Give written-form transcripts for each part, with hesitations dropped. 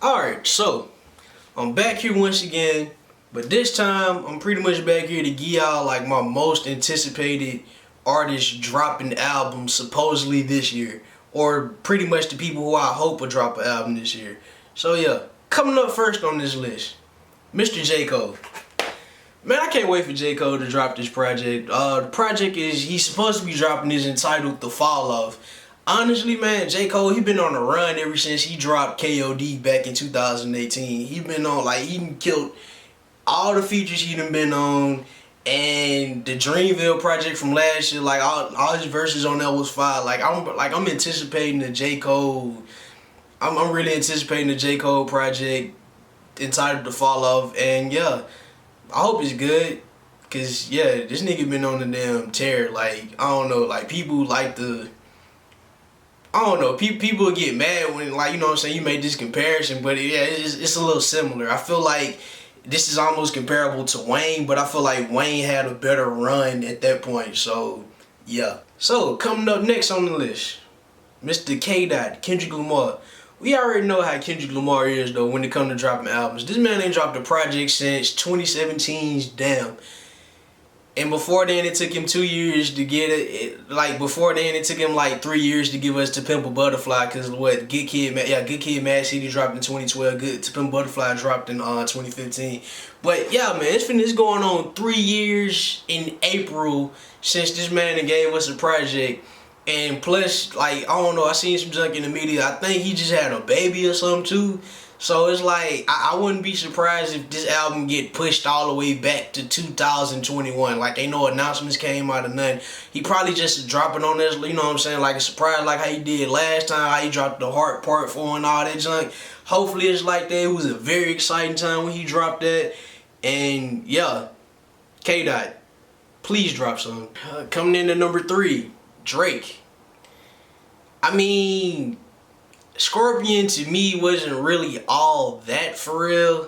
Alright, so I'm back here once again, but this time I'm pretty much back here to give y'all like my most anticipated artist dropping album supposedly this year, or pretty much the people who I hope will drop an album this year. So yeah, coming up first on this list, Mr. J. Cole. Man, I can't wait for J. Cole to drop this project. The project he's supposed to be dropping is entitled The Fall Off. Honestly, man, J. Cole, he been on a run ever since he dropped KOD back in 2018. He been on, like, he done killed all the features he done been on, and the Dreamville project from last year, like, all his verses on that was fire. I'm anticipating the J. Cole, I'm really anticipating the J. Cole project entitled The Fall Off, and yeah, I hope it's good, cause yeah, this nigga been on the damn tear. Like, I don't know, like people like the, I don't know, people get mad when, like, you know what I'm saying, you make this comparison, but yeah, it's a little similar. I feel like this is almost comparable to Wayne, but I feel like Wayne had a better run at that point. So yeah. So coming up next on the list, Mr. K. Kendrick Lamar. We already know how Kendrick Lamar is though when it comes to dropping albums. This man ain't dropped a project since 2017's Damn. And before then, it took him 2 years to get it. Like before then, it took him like 3 years to give us To Pimp a Butterfly. Cause what Good Kid, Mad City dropped in 2012. Good To Pimp a Butterfly dropped in 2015. But yeah, man, it's going on 3 years in April since this man gave us a project. And plus, like, I don't know, I seen some junk in the media. I think he just had a baby or something too. So it's like, I wouldn't be surprised if this album get pushed all the way back to 2021. Like, ain't no announcements came out of nothing. He probably just dropping on this, you know what I'm saying, like a surprise, like how he did last time, how he dropped the Heart Part 4 and all that junk. Hopefully it's like that. It was a very exciting time when he dropped that. And yeah, K. Please drop some. Coming in at number 3, Drake. I mean, Scorpion to me wasn't really all that for real.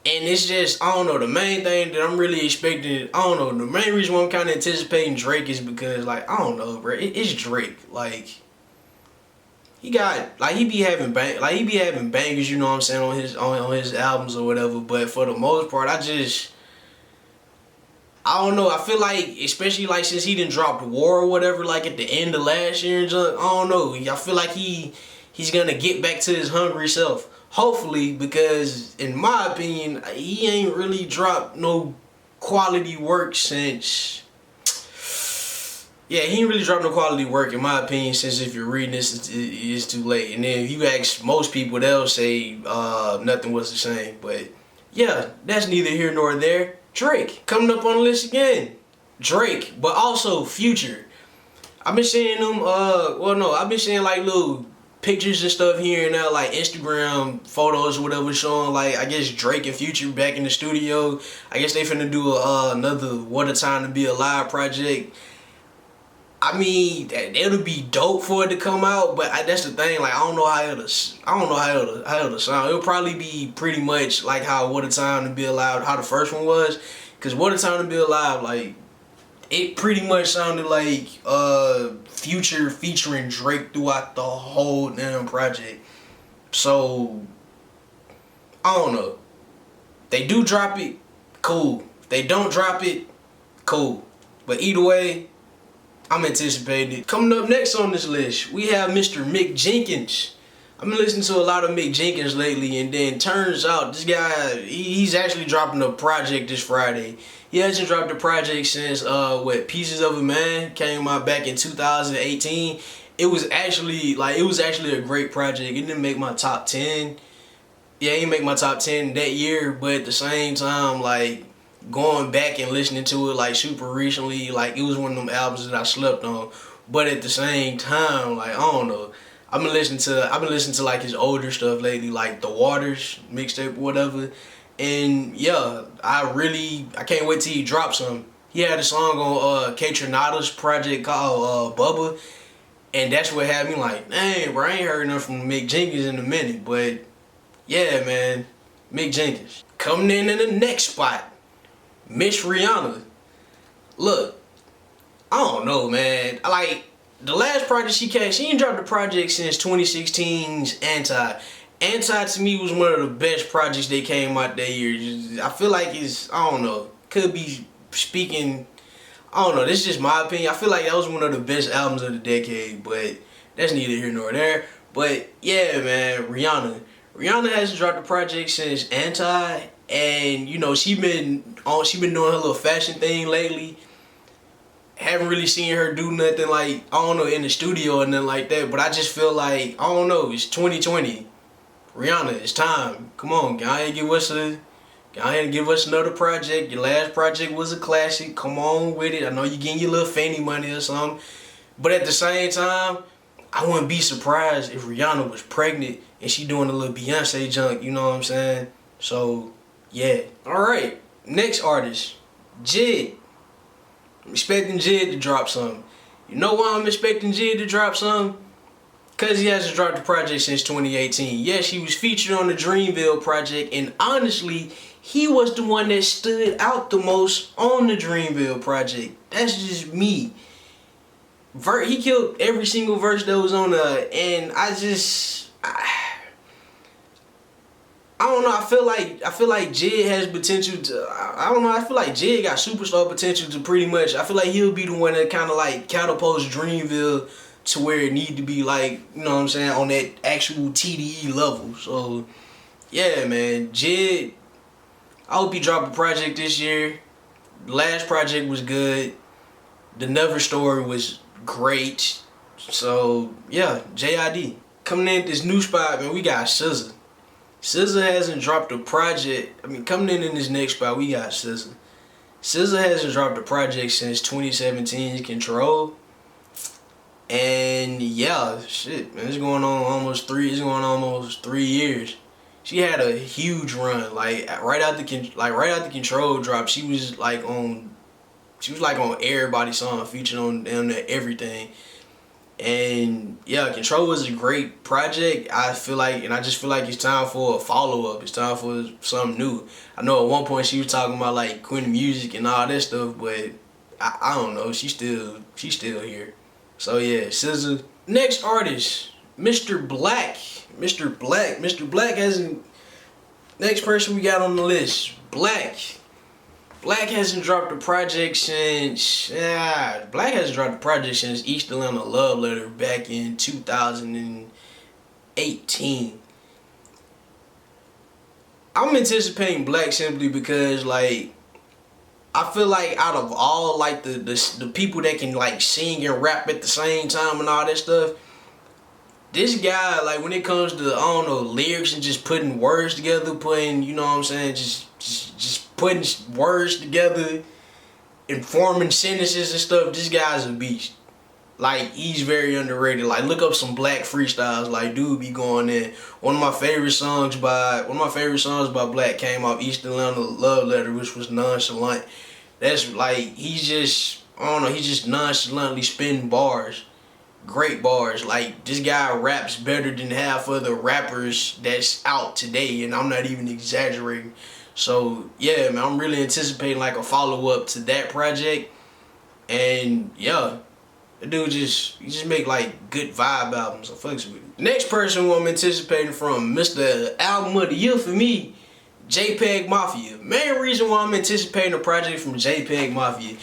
And it's just, I don't know, the main thing that I'm really expecting, I don't know, the main reason why I'm kind of anticipating Drake is because, like, I don't know, bro, it's Drake. Like, he got, like, he be having bangers, you know what I'm saying, on his albums or whatever, but for the most part, I don't know. I feel like, especially like since he done dropped War or whatever, like at the end of last year and junk, I don't know. I feel like he's gonna get back to his hungry self. Hopefully, because in my opinion, he ain't really dropped no quality work since. Yeah, he ain't really dropped no quality work in my opinion since, if you're reading this, it's too late. And then if you ask most people, they'll say nothing was the same. But yeah, that's neither here nor there. Drake, coming up on the list again. Drake, but also Future. I've been seeing them, I've been seeing like little pictures and stuff here and there, like Instagram photos or whatever, showing like, I guess Drake and Future back in the studio. I guess they finna do another What a Time to Be Alive project. I mean, it'll be dope for it to come out, but that's the thing. Like, I don't know how it'll sound. It'll probably be pretty much like how What a Time to Be Alive, how the first one was. Cause What a Time to Be Alive, like, it pretty much sounded like Future featuring Drake throughout the whole damn project. So I don't know. They do drop it, cool. If they don't drop it, cool. But either way, I'm anticipating it. Coming up next on this list, we have Mr. Mick Jenkins. I've been listening to a lot of Mick Jenkins lately, and then turns out this guy, he's actually dropping a project this Friday. He hasn't dropped a project since Pieces of a Man came out back in 2018. It was actually a great project. It didn't make my top 10. Yeah, it didn't make my top 10 that year, but at the same time, like, going back and listening to it like super recently, like, it was one of them albums that I slept on. But at the same time, like, I don't know, I've been listening to like his older stuff lately, like The Waters mixtape or whatever. And yeah, I can't wait till he drops some. He had a song on K-Tronada's project called Bubba, and that's what had me like, dang, bro, I ain't heard nothing from Mick Jenkins in a minute. But yeah, man, Mick Jenkins. Coming in the next spot, Miss Rihanna. Look, I don't know, man. Like, the last project she ain't dropped a project since 2016's Anti. Anti to me was one of the best projects that came out that year. I feel like I don't know, could be speaking, I don't know, this is just my opinion. I feel like that was one of the best albums of the decade, but that's neither here nor there. But yeah, man, Rihanna. Rihanna hasn't dropped a project since Anti, and you know she been doing her little fashion thing lately. Haven't really seen her do nothing like, I don't know, in the studio or nothing like that. But I just feel like, I don't know, it's 2020. Rihanna, it's time. Come on, go ahead and give us another project. Your last project was a classic. Come on with it. I know you getting your little fanny money or something. But at the same time, I wouldn't be surprised if Rihanna was pregnant and she doing a little Beyonce junk, you know what I'm saying? So, yeah. Alright, next artist, Jid. I'm expecting Jid to drop something. You know why I'm expecting Jid to drop something? Because he hasn't dropped a project since 2018. Yes, he was featured on the Dreamville project, and honestly, he was the one that stood out the most on the Dreamville project. That's just me. He killed every single verse that was on there, and I don't know. I feel like Jid has potential to. I don't know. I feel like Jid got superstar potential to pretty much. I feel like he'll be the one that kind of like catapults Dreamville to where it need to be, like, you know what I'm saying, on that actual TDE level. So yeah, man, Jid, I hope he drop a project this year. The last project was good. The Never story was great. So yeah, JID. Coming in this new spot, man, we got SZA. SZA hasn't dropped a project. I mean, coming in this next spot, we got SZA. SZA hasn't dropped a project since 2017's Control. And yeah, shit, man, it's going on almost 3 years. She had a huge run. Like right after Control drop, she was like on everybody's song, featured on everything. And yeah, Control was a great project. I just feel like it's time for a follow-up. It's time for something new. I know at one point she was talking about like quitting music and all that stuff, but I don't know. She's still here. So yeah, SZA. Next artist, Mr. Black. Mr. Black hasn't. Next person we got on the list, Black. Black hasn't dropped a project since. Black hasn't dropped a project since East Atlanta Love Letter back in 2018. I'm anticipating Black simply because, like, I feel like out of all like the people that can like sing and rap at the same time and all that stuff, this guy, like, when it comes to, I don't know, lyrics and just putting words together, you know what I'm saying, just putting words together and forming sentences and stuff, this guy's a beast. Like, he's very underrated. Like, look up some Black freestyles. Like, dude be going in. One of my favorite songs by Black came off East Atlanta Love Letter, which was Nonchalant. That's like, he's just nonchalantly spitting bars. Great bars. Like, this guy raps better than half of the rappers that's out today, and I'm not even exaggerating. So yeah, man, I'm really anticipating like a follow-up to that project. And yeah, the dude he just make like good vibe albums. I fucks with it. Next person who I'm anticipating from, Mr. Album of the Year for me, JPEG Mafia. Main reason why I'm anticipating a project from JPEG Mafia,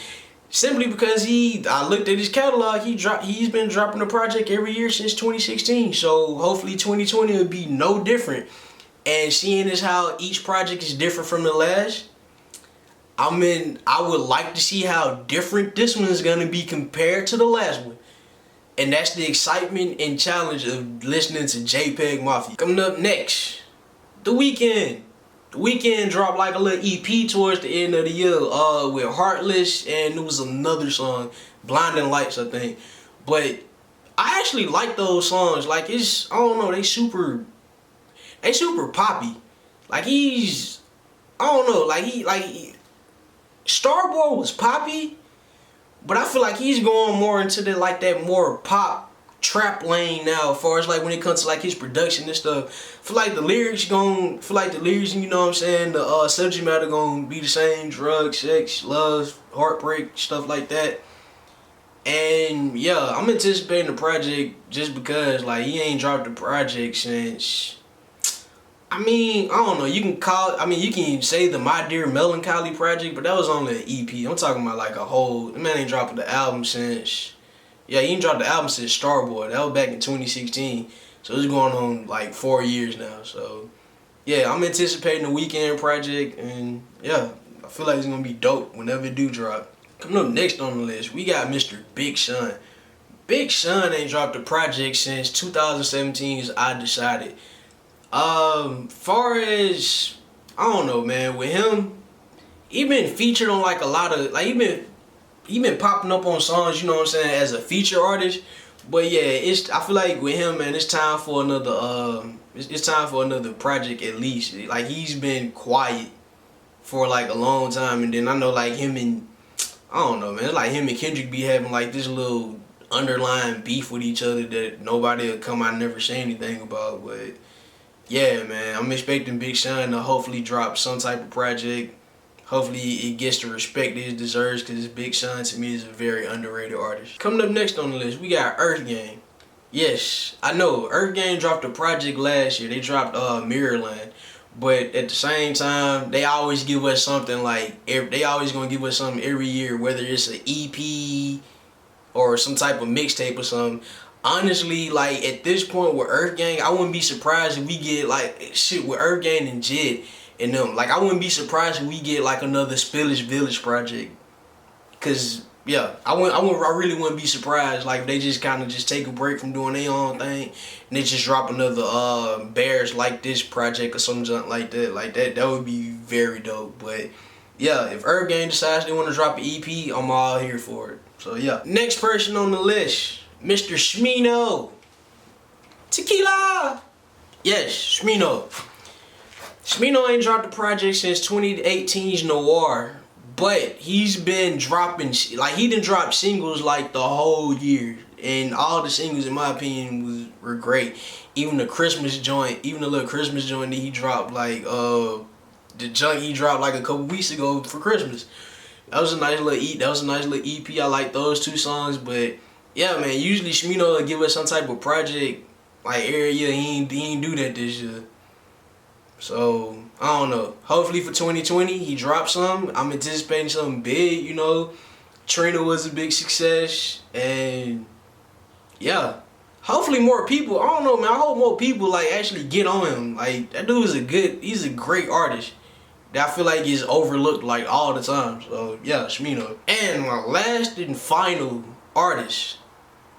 simply because I looked at his catalog. He's been dropping a project every year since 2016. So hopefully 2020 will be no different. And seeing as how each project is different from the last, I would like to see how different this one is gonna be compared to the last one. And that's the excitement and challenge of listening to JPEG Mafia. Coming up next, The Weeknd. The Weeknd dropped like a little EP towards the end of the year with Heartless, and it was another song, Blinding Lights, I think. But I actually like those songs. Like, I don't know, they super poppy. Like, Starboy was poppy, but I feel like he's going more into that more pop trap lane now, as far as like when it comes to like his production and stuff. I feel like the lyrics, you know what I'm saying, the subject matter gonna be the same: drugs, sex, love, heartbreak, stuff like that. And yeah, I'm anticipating the project just because like he ain't dropped a project since I mean, I don't know. You can call. I mean, you can say the My Dear Melancholy project, but that was only an EP. I'm talking about like a whole. The man ain't dropped the album since. Yeah, he ain't dropped the album since Starboy. That was back in 2016. So it's going on like 4 years now. So yeah, I'm anticipating the Weekend project, and yeah, I feel like it's gonna be dope whenever it do drop. Coming up next on the list, we got Mr. Big Sean. Big Sean ain't dropped a project since 2017's I Decided. Far as I don't know, man, with him, he been featured on like a lot of like he been popping up on songs, you know what I'm saying, as a feature artist. But yeah, I feel like with him, man, it's time for another it's time for another project at least. Like he's been quiet for like a long time, and then I know like him and I don't know, man, it's like him and Kendrick be having like this little underlying beef with each other that nobody will come out and never say anything about. But yeah, man, I'm expecting Big Sean to hopefully drop some type of project. Hopefully it gets the respect it deserves, because Big Sean to me is a very underrated artist. Coming up next on the list, we got Earth Gang. Yes, I know Earth Gang dropped a project last year. They dropped Mirrorland. But at the same time, they always give us something like, they always gonna give us something every year, whether it's an EP or some type of mixtape or something. Honestly, like at this point with Earth Gang, I wouldn't be surprised if we get like shit with Earth Gang and Jid and them. Like I wouldn't be surprised if we get like another Spillage Village project. Cause yeah, I really wouldn't be surprised like if they just kind of just take a break from doing their own thing and they just drop another Bears Like This project or something like that. Like that would be very dope. But yeah, if Earth Gang decides they want to drop an EP, I'm all here for it. So yeah. Next person on the list, Mr. Smino. Tequila! Yes, Smino. Smino ain't dropped a project since 2018's Noir, but he's been dropping, like he done dropped singles like the whole year, and all the singles in my opinion were great. Even the Christmas joint, even the little Christmas joint that he dropped, like the junk he dropped like a couple weeks ago for Christmas. That was a nice little EP. I like those two songs, but yeah, man, usually Smino will give us some type of project like every year. He ain't do that this year. So, I don't know. Hopefully for 2020, he drops some. I'm anticipating something big, you know. Trina was a big success. And, yeah. Hopefully more people, I don't know, man. I hope more people, like, actually get on him. Like, that dude is he's a great artist that I feel like is overlooked, like, all the time. So, yeah, Smino. And my last and final artist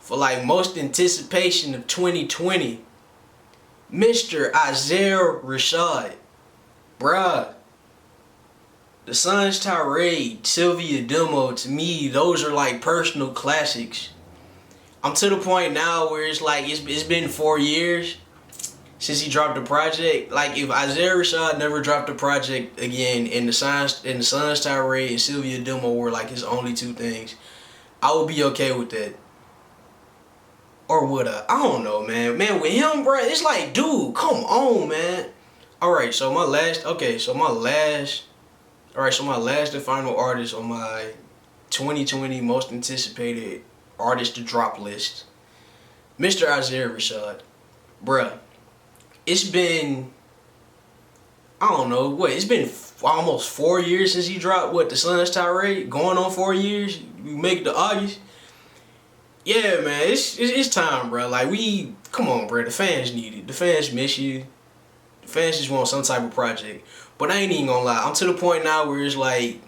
for, like, most anticipation of 2020, Mr. Isaiah Rashad. Bruh. The Sun's Tirade, Sylvia Demo, to me, those are like personal classics. I'm to the point now where it's like, it's been 4 years since he dropped a project. Like if Isaiah Rashad never dropped a project again and the Sun's Tirade and Sylvia Demo were like his only two things, I would be okay with that. Or would I? I don't know, man. Man, with him, bro, it's like, dude, come on, man. Alright, so my last and final artist on my 2020 most anticipated artist to drop list, Mr. Isaiah Rashad. Bruh, it's been, I don't know, what, it's been almost 4 years since he dropped, what, the Sun's Tirade? Going on 4 years? We make it to August. Yeah, man, it's time, bro. Like, come on, bro. The fans need it. The fans miss you. The fans just want some type of project. But I ain't even gonna lie. I'm to the point now where it's like,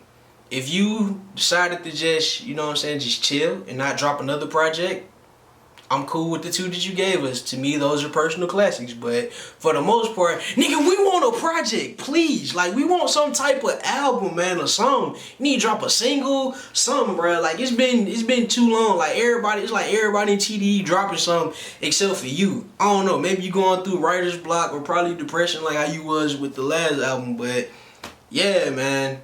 if you decided to just, you know what I'm saying, just chill and not drop another project, I'm cool with the two that you gave us. To me, those are personal classics. But for the most part, nigga, we want a project, please. Like, we want some type of album, man, or something. You need to drop a single, something, bro. Like, it's been too long. Like, it's like everybody in TDE dropping something except for you. I don't know. Maybe you going through writer's block or probably depression like how you was with the last album. But yeah, man.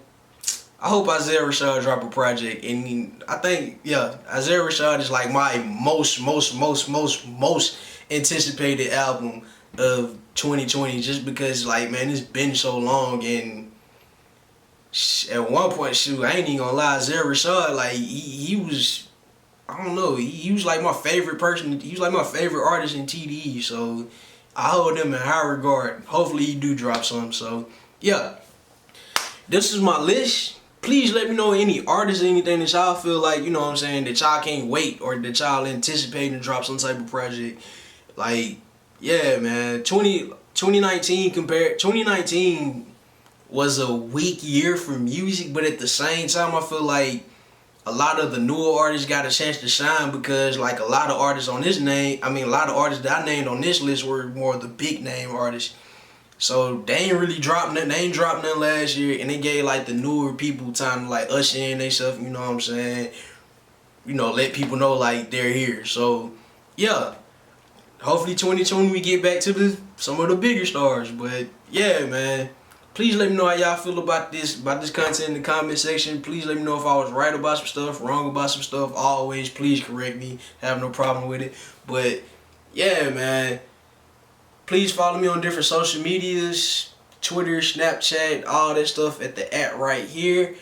I hope Isaiah Rashad drop a project, and I think, yeah, Isaiah Rashad is like my most anticipated album of 2020, just because, like, man, it's been so long, and at one point, shoot, I ain't even gonna lie, Isaiah Rashad, like, he was, I don't know, he was like my favorite person, he was like my favorite artist in TDE, so I hold him in high regard. Hopefully he do drop some. So yeah, this is my list. Please let me know any artists or anything that y'all feel like, you know what I'm saying, that y'all can't wait or that y'all anticipating to drop some type of project. Like, yeah, man. 2019 was a weak year for music, but at the same time I feel like a lot of the newer artists got a chance to shine because like a lot of artists on this name, a lot of artists that I named on this list were more of the big name artists. So they ain't really dropped nothing. They ain't dropped nothing last year, and they gave like the newer people time to like usher in they stuff. You know what I'm saying? You know, let people know like they're here. So yeah, hopefully 2020 we get back to some of the bigger stars. But yeah, man, please let me know how y'all feel about this content in the comment section. Please let me know if I was right about some stuff, wrong about some stuff. Always, please correct me. I have no problem with it. But yeah, man. Please follow me on different social medias, Twitter, Snapchat, all that stuff at the right here.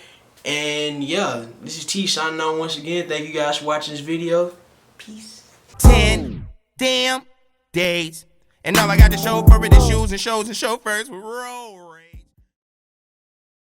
And yeah, this is T signing out once again. Thank you guys for watching this video. Peace. 10 damn days. And all I got to show for it is shoes and shows and chauffeurs. Roll.